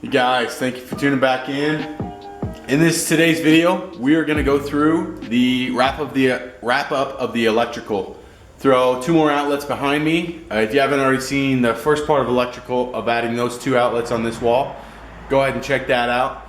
You guys, thank you for tuning back in. In today's video, we are going to go through the wrap up of the electrical. Throw two more outlets behind me. If you haven't already seen the first part of electrical of adding those two outlets on this wall, go ahead and check that out.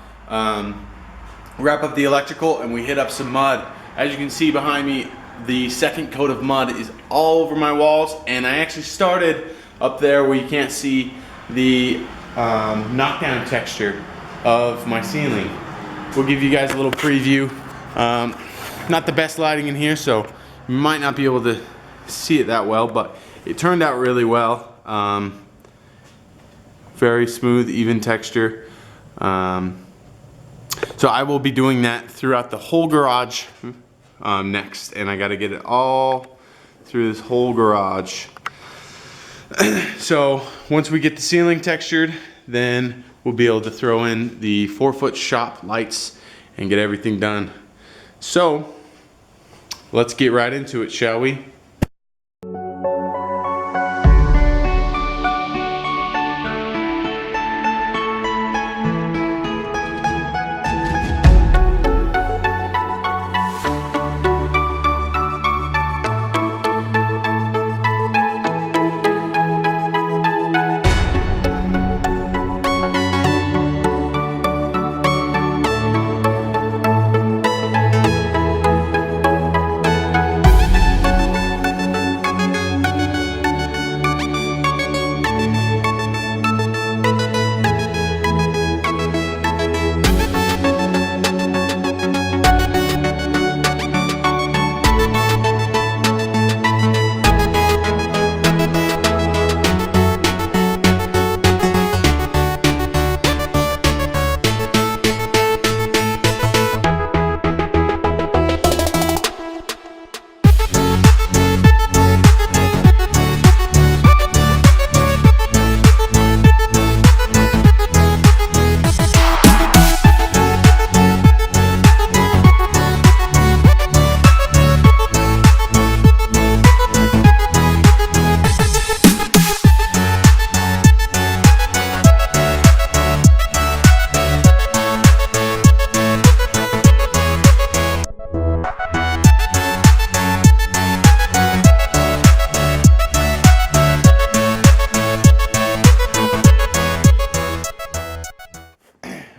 Wrap up the electrical and we hit up some mud. As you can see behind me, the second coat of mud is all over my walls, and I actually started up there where you can't see the knockdown texture of my ceiling. We'll give you guys a little preview. Not the best lighting in here, so you might not be able to see it that well, but it turned out really well. Very smooth, even texture. So I will be doing that throughout the whole garage next, and I got to get it all through this whole garage. So once we get the ceiling textured, then we'll be able to throw in the 4-foot shop lights and get everything done. So let's get right into it, shall we?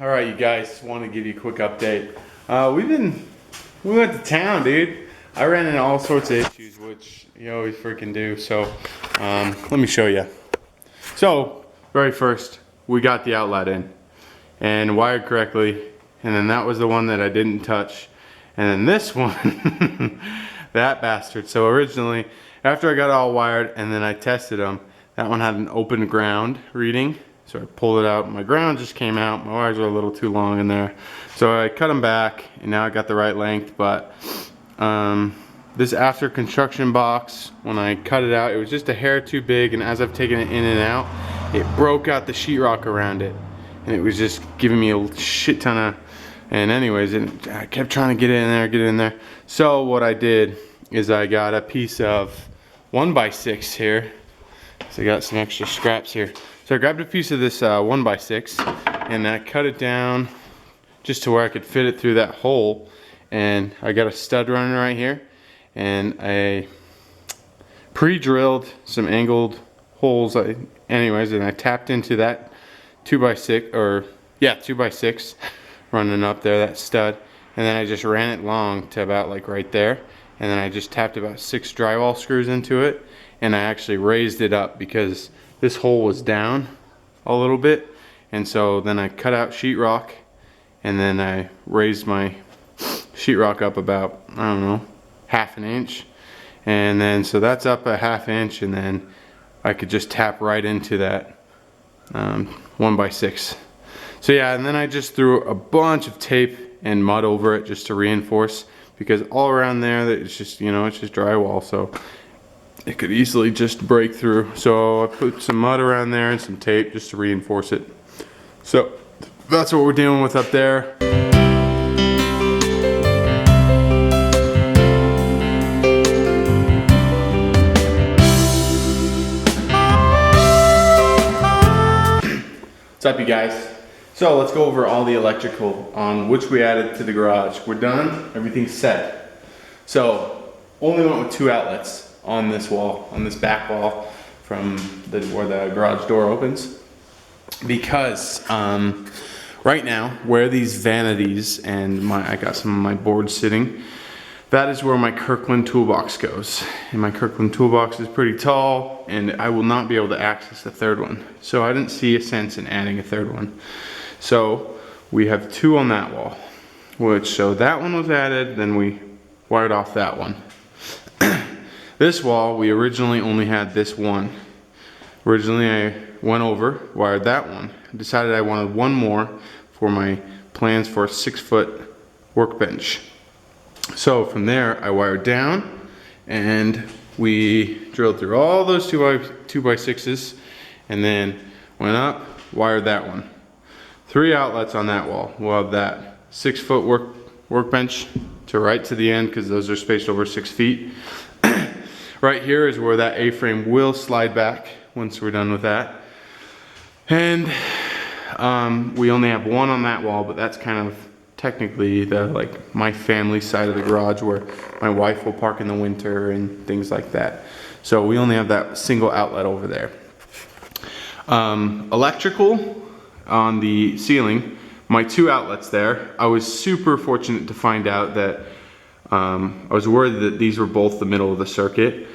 Alright, you guys, want to give you a quick update. We went to town, dude. I ran into all sorts of issues, which you always freaking do. So let me show you. So very first, we got the outlet in and wired correctly, and then that was the one that I didn't touch, and then this one, that bastard. So originally, after I got it all wired and then I tested them, that one had an open ground reading. So I pulled it out, my ground just came out, my wires were a little too long in there. So I cut them back, and now I got the right length, but this after construction box, when I cut it out, it was just a hair too big, and as I've taken it in and out, it broke out the sheetrock around it. And it was just giving me a shit ton of, and anyways, I kept trying to get it in there, So what I did is I got a piece of 1x6 here. So I got some extra scraps here. So I grabbed a piece of this 1x6 and I cut it down just to where I could fit it through that hole. And I got a stud running right here, and I pre-drilled some angled holes. Anyways, and I tapped into that 2x6 running up there, that stud. And then I just ran it long to about like right there. And then I just tapped about 6 drywall screws into it. And I actually raised it up because this hole was down a little bit, and so then I cut out sheetrock, and then I raised my sheetrock up about, I don't know, 1/2 inch, and then so that's up a 1/2 inch, and then I could just tap right into that 1x6. So yeah, and then I just threw a bunch of tape and mud over it just to reinforce, because all around there it's just, you know, it's just drywall, so it could easily just break through. So I put some mud around there and some tape just to reinforce it. So that's what we're dealing with up there. What's up, you guys? So let's go over all the electrical on which we added to the garage. We're done, everything's set. So only went with 2 outlets on this wall, on this back wall from where the garage door opens. Because right now, where these vanities and I got some of my boards sitting, that is where my Kirkland toolbox goes. And my Kirkland toolbox is pretty tall and I will not be able to access the 3rd one. So I didn't see a sense in adding a 3rd one. So we have 2 on that wall, so that one was added, then we wired off that one. This wall, we originally only had this one. Originally I went over, wired that one. Decided I wanted one more for my plans for a 6-foot workbench. So from there I wired down and we drilled through all those 2x6s and then went up, wired that one. 3 outlets on that wall. We'll have that 6-foot workbench to right to the end because those are spaced over 6 feet. Right here is where that A-frame will slide back once we're done with that. And we only have 1 on that wall, but that's kind of technically my family side of the garage where my wife will park in the winter and things like that. So we only have that single outlet over there. Electrical on the ceiling, my 2 outlets there. I was super fortunate to find out that I was worried that these were both the middle of the circuit.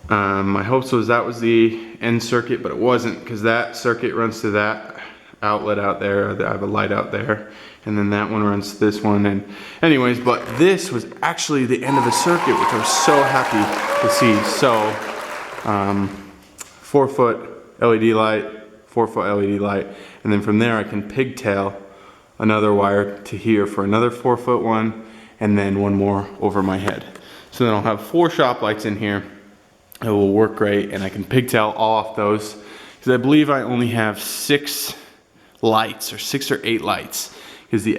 My hopes was that was the end circuit, but it wasn't, because that circuit runs to that outlet out there. I have a light out there, and then that one runs to this one. And anyways, but this was actually the end of the circuit, which I was so happy to see. So 4-foot LED light, 4-foot LED light, and then from there I can pigtail another wire to here for another 4-foot one, and then one more over my head. So then I'll have 4 shop lights in here. It will work great, and I can pigtail all off those because I believe I only have 6 lights, or 6 or 8 lights, because the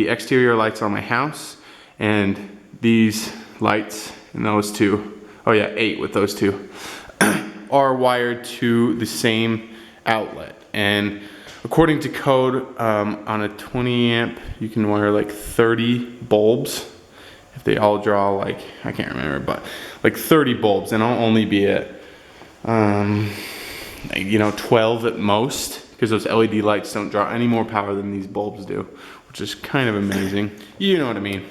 exterior lights on my house and these lights and those 2, oh yeah, 8 with those 2 are wired to the same outlet. And according to code, on a 20 amp you can wire like 30 bulbs if they all draw, like, I can't remember, but like 30 bulbs, and I'll only be at 12 at most, because those LED lights don't draw any more power than these bulbs do, which is kind of amazing. You know what I mean.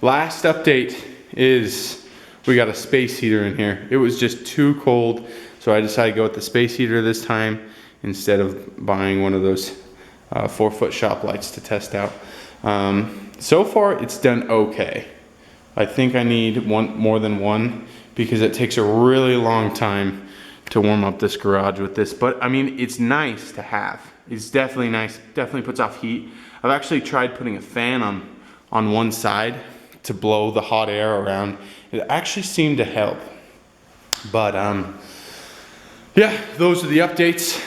Last update is we got a space heater in here. It was just too cold, so I decided to go with the space heater this time instead of buying one of those 4-foot shop lights to test out. So far it's done okay. I think I need more than one because it takes a really long time to warm up this garage with this. But I mean, it's nice to have. It's definitely nice, definitely puts off heat. I've actually tried putting a fan on one side to blow the hot air around. It actually seemed to help. But yeah, those are the updates.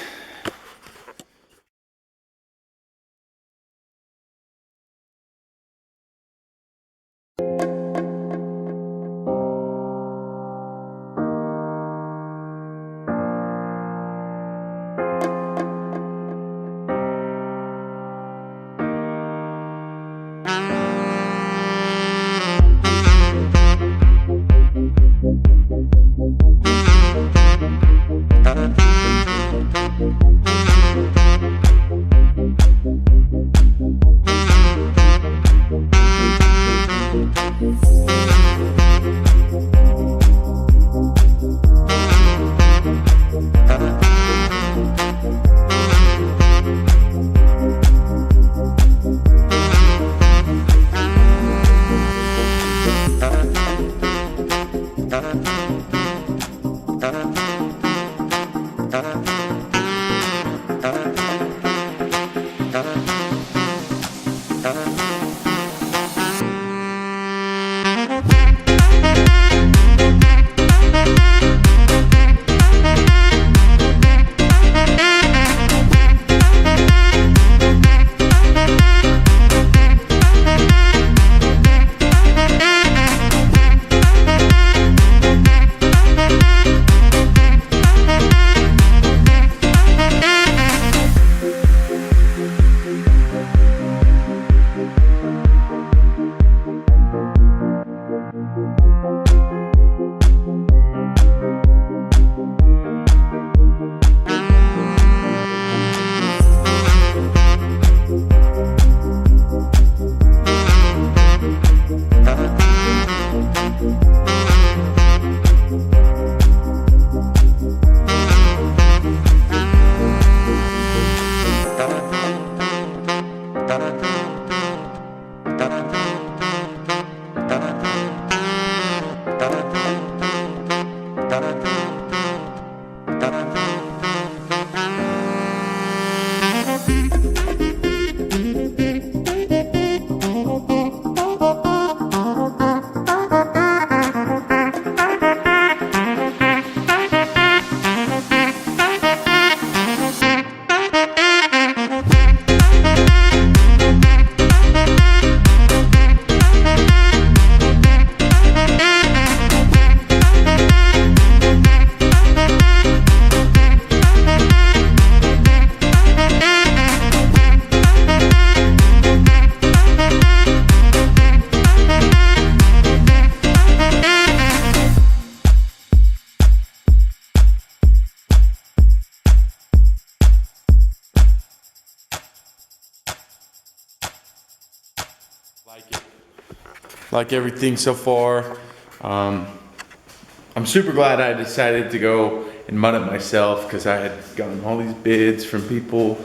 like everything so far. I'm super glad I decided to go and mud it myself because I had gotten all these bids from people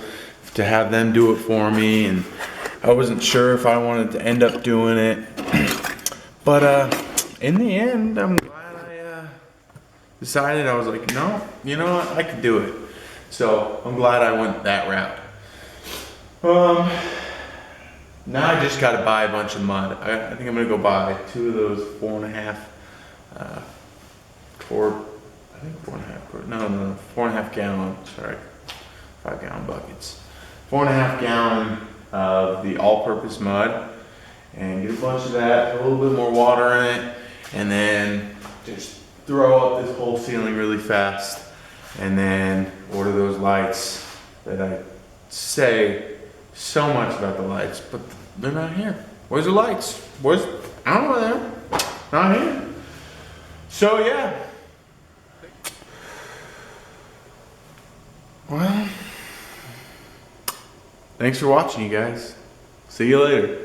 to have them do it for me, and I wasn't sure if I wanted to end up doing it. But in the end, I'm glad I decided. I was like, no, you know what, I could do it. So I'm glad I went that route. Now I just gotta buy a bunch of mud. I think I'm gonna go buy 2 of those 4.5 no, 4.5 gallon, sorry, 5 gallon buckets. 4.5 gallon of the all-purpose mud, and get a bunch of that, put a little bit more water in it, and then just throw up this whole ceiling really fast, and then order those lights that I say so much about the lights, but they're not here. Where's the lights? I don't know where they are. Not here. So yeah. Well, thanks for watching, you guys. See you later.